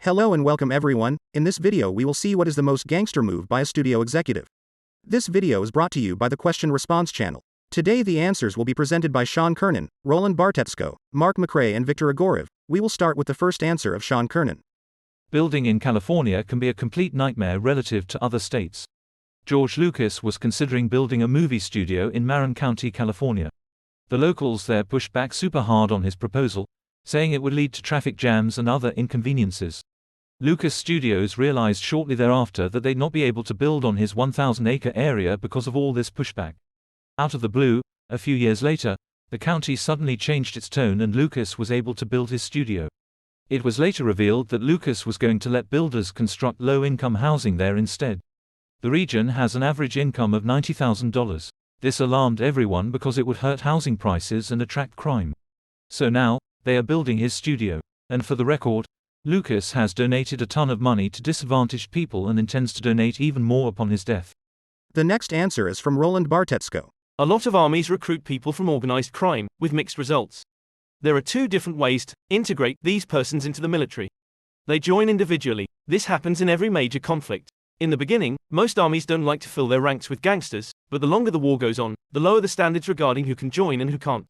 Hello and welcome everyone. In this video we will see what is the most gangster move by a studio executive. This video is brought to you by the Question Response channel. Today the answers will be presented by Kernan, Roland Bartetzko, McRae and Victor Igorov. We will start with the first answer of Kernan. Building in California can be a complete nightmare relative to other states. George Lucas was considering building a movie studio in Marin County, California. The locals there pushed back super hard on his proposal, saying it would lead to traffic jams and other inconveniences. Lucas Studios realized shortly thereafter that they'd not be able to build on his 1,000-acre area because of all this pushback. Out of the blue, a few years later, the county suddenly changed its tone and Lucas was able to build his studio. It was later revealed that Lucas was going to let builders construct low-income housing there instead. The region has an average income of $90,000. This alarmed everyone because it would hurt housing prices and attract crime. So now, they are building his studio. And for the record, Lucas has donated a ton of money to disadvantaged people and intends to donate even more upon his death. The next answer is from Roland Bartetzko. A lot of armies recruit people from organized crime, with mixed results. There are two different ways to integrate these persons into the military. They join individually. This happens in every major conflict. In the beginning, most armies don't like to fill their ranks with gangsters, but the longer the war goes on, the lower the standards regarding who can join and who can't.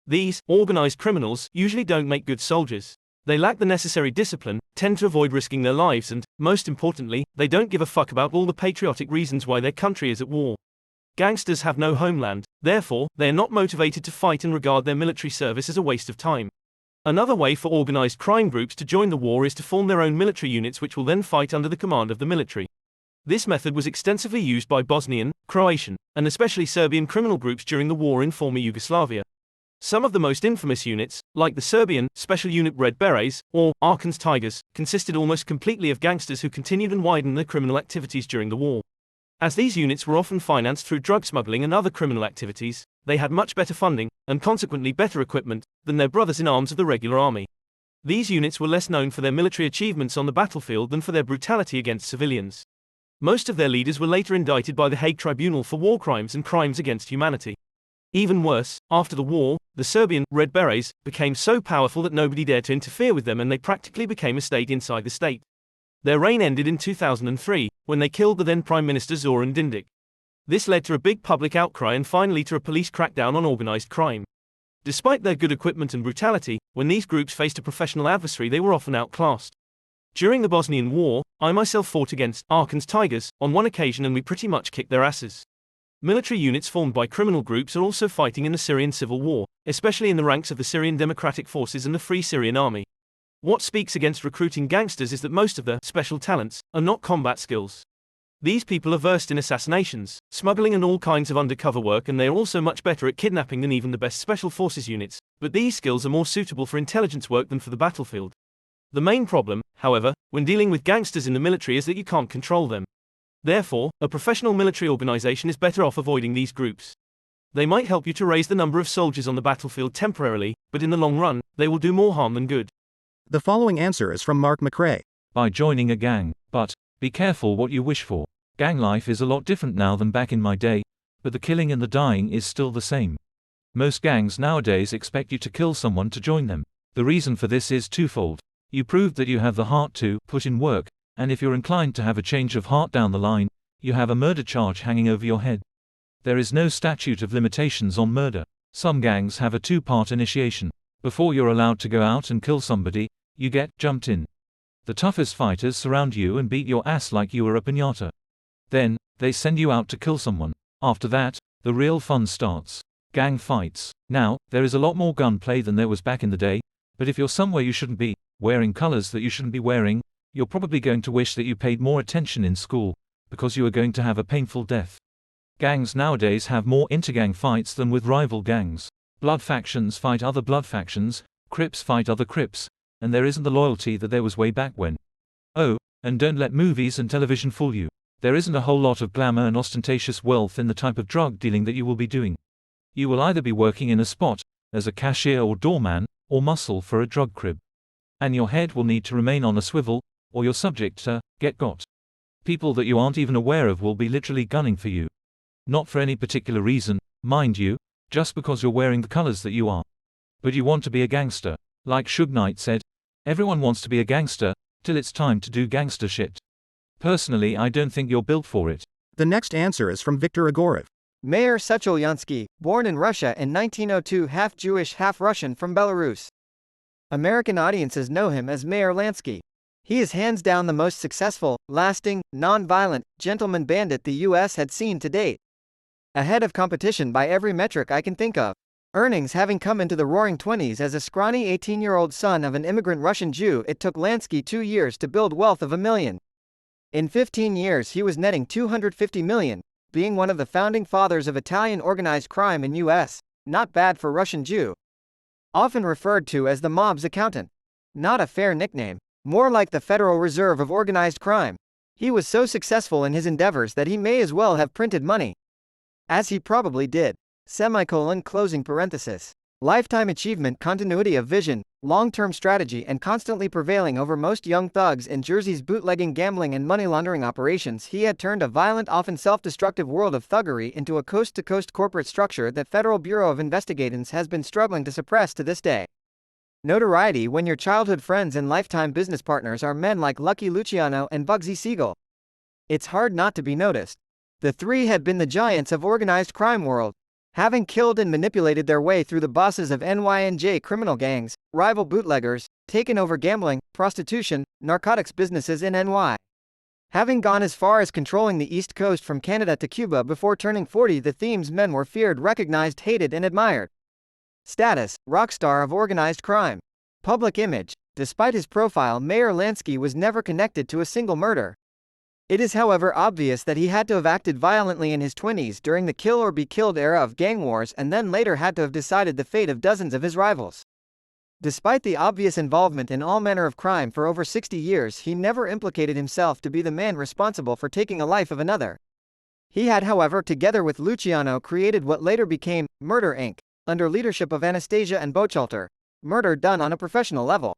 These organized criminals usually don't make good soldiers. They lack the necessary discipline, tend to avoid risking their lives and, most importantly, they don't give a fuck about all the patriotic reasons why their country is at war. Gangsters have no homeland, therefore, they are not motivated to fight and regard their military service as a waste of time. Another way for organized crime groups to join the war is to form their own military units which will then fight under the command of the military. This method was extensively used by Bosnian, Croatian, and especially Serbian criminal groups during the war in former Yugoslavia. Some of the most infamous units, like the Serbian Special Unit Red Berets, or Arkansas Tigers, consisted almost completely of gangsters who continued and widened their criminal activities during the war. As these units were often financed through drug smuggling and other criminal activities, they had much better funding, and consequently better equipment, than their brothers in arms of the regular army. These units were less known for their military achievements on the battlefield than for their brutality against civilians. Most of their leaders were later indicted by the Hague Tribunal for war crimes and crimes against humanity. Even worse, after the war, the Serbian Red Berets became so powerful that nobody dared to interfere with them and they practically became a state inside the state. Their reign ended in 2003, when they killed the then Prime Minister Zoran Dindic. This led to a big public outcry and finally to a police crackdown on organized crime. Despite their good equipment and brutality, when these groups faced a professional adversary they were often outclassed. During the Bosnian War, I myself fought against Arkansas Tigers on one occasion and we pretty much kicked their asses. Military units formed by criminal groups are also fighting in the Syrian civil war, especially in the ranks of the Syrian Democratic Forces and the Free Syrian Army. What speaks against recruiting gangsters is that most of their special talents are not combat skills. These people are versed in assassinations, smuggling and all kinds of undercover work, and they are also much better at kidnapping than even the best special forces units, but these skills are more suitable for intelligence work than for the battlefield. The main problem, however, when dealing with gangsters in the military is that you can't control them. Therefore, a professional military organization is better off avoiding these groups. They might help you to raise the number of soldiers on the battlefield temporarily, but in the long run, they will do more harm than good. The following answer is from McRae. By joining a gang. But be careful what you wish for. Gang life is a lot different now than back in my day, but the killing and the dying is still the same. Most gangs nowadays expect you to kill someone to join them. The reason for this is twofold. You proved that you have the heart to put in work, and if you're inclined to have a change of heart down the line, you have a murder charge hanging over your head. There is no statute of limitations on murder. Some gangs have a two-part initiation. Before you're allowed to go out and kill somebody, you get jumped in. The toughest fighters surround you and beat your ass like you were a piñata. Then, they send you out to kill someone. After that, the real fun starts. Gang fights. Now, there is a lot more gunplay than there was back in the day, but if you're somewhere you shouldn't be, wearing colors that you shouldn't be wearing, you're probably going to wish that you paid more attention in school, because you are going to have a painful death. Gangs nowadays have more intergang fights than with rival gangs. Blood factions fight other blood factions, Crips fight other Crips, and there isn't the loyalty that there was way back when. Oh, and don't let movies and television fool you. There isn't a whole lot of glamour and ostentatious wealth in the type of drug dealing that you will be doing. You will either be working in a spot, as a cashier or doorman, or muscle for a drug crib. And your head will need to remain on a swivel, or you're subject to get got. People that you aren't even aware of will be literally gunning for you. Not for any particular reason, mind you, just because you're wearing the colors that you are. But you want to be a gangster. Like Suge Knight said, everyone wants to be a gangster, till it's time to do gangster shit. Personally, I don't think you're built for it. The next answer is from Viktor Igorov. Mayor Sechel Lansky, born in Russia in 1902, half Jewish, half Russian, from Belarus. American audiences know him as Mayor Lansky. He is hands down the most successful, lasting, non-violent, gentleman bandit the US had seen to date. Ahead of competition by every metric I can think of. Earnings having come into the roaring 20s as a scrawny 18-year-old son of an immigrant Russian Jew, it took Lansky 2 years to build wealth of $1 million. In 15 years he was netting $250 million, being one of the founding fathers of Italian organized crime in US. Not bad for Russian Jew. Often referred to as the mob's accountant. Not a fair nickname. More like the Federal Reserve of organized crime. He was so successful in his endeavors that he may as well have printed money. As he probably did. Closing parenthesis. Lifetime achievement, continuity of vision, long-term strategy, and constantly prevailing over most young thugs in Jersey's bootlegging, gambling, and money laundering operations, he had turned a violent, often self-destructive world of thuggery into a coast-to-coast corporate structure that Federal Bureau of Investigations has been struggling to suppress to this day. Notoriety when your childhood friends and lifetime business partners are men like Lucky Luciano and Bugsy Siegel. It's hard not to be noticed. The three had been the giants of organized crime world, having killed and manipulated their way through the bosses of NYNJ criminal gangs, rival bootleggers, taken over gambling, prostitution, narcotics businesses in NY. Having gone as far as controlling the East Coast from Canada to Cuba before turning 40, the themes men were feared, recognized, hated, and admired. Status: rock star of organized crime. Public image: despite his profile, Mayor Lansky was never connected to a single murder. It is, however, obvious that he had to have acted violently in his 20s during the kill or be killed era of gang wars, and then later had to have decided the fate of dozens of his rivals. Despite the obvious involvement in all manner of crime for over 60 years, he never implicated himself to be the man responsible for taking a life of another. He had, however, together with Luciano, created what later became Murder Inc., under leadership of Anastasia and Bochalter, murder done on a professional level.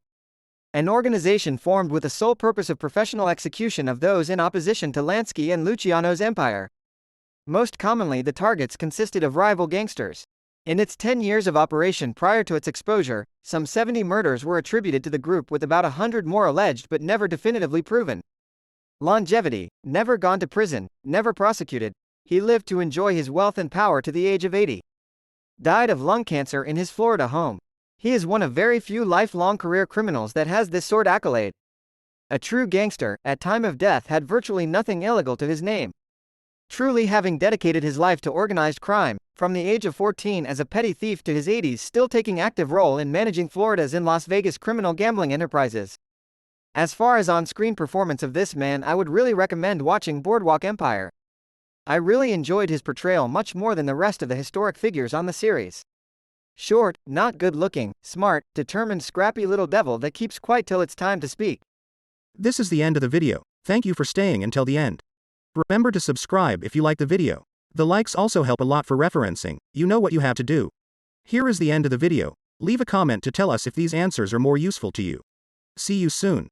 An organization formed with the sole purpose of professional execution of those in opposition to Lansky and Luciano's empire. Most commonly, the targets consisted of rival gangsters. In its 10 years of operation prior to its exposure, some 70 murders were attributed to the group, with about 100 more alleged but never definitively proven. Longevity: never gone to prison, never prosecuted. He lived to enjoy his wealth and power to the age of 80. Died of lung cancer in his Florida home. He is one of very few lifelong career criminals that has this sort accolade. A true gangster, at time of death, had virtually nothing illegal to his name. Truly having dedicated his life to organized crime, from the age of 14 as a petty thief to his 80s, still taking active role in managing Florida's and Las Vegas criminal gambling enterprises. As far as on-screen performance of this man, I would really recommend watching Boardwalk Empire. I really enjoyed his portrayal much more than the rest of the historic figures on the series. Short, not good-looking, smart, determined, scrappy little devil that keeps quiet till it's time to speak. This is the end of the video. Thank you for staying until the end. Remember to subscribe if you like the video. The likes also help a lot for referencing. You know what you have to do. Here is the end of the video. Leave a comment to tell us if these answers are more useful to you. See you soon.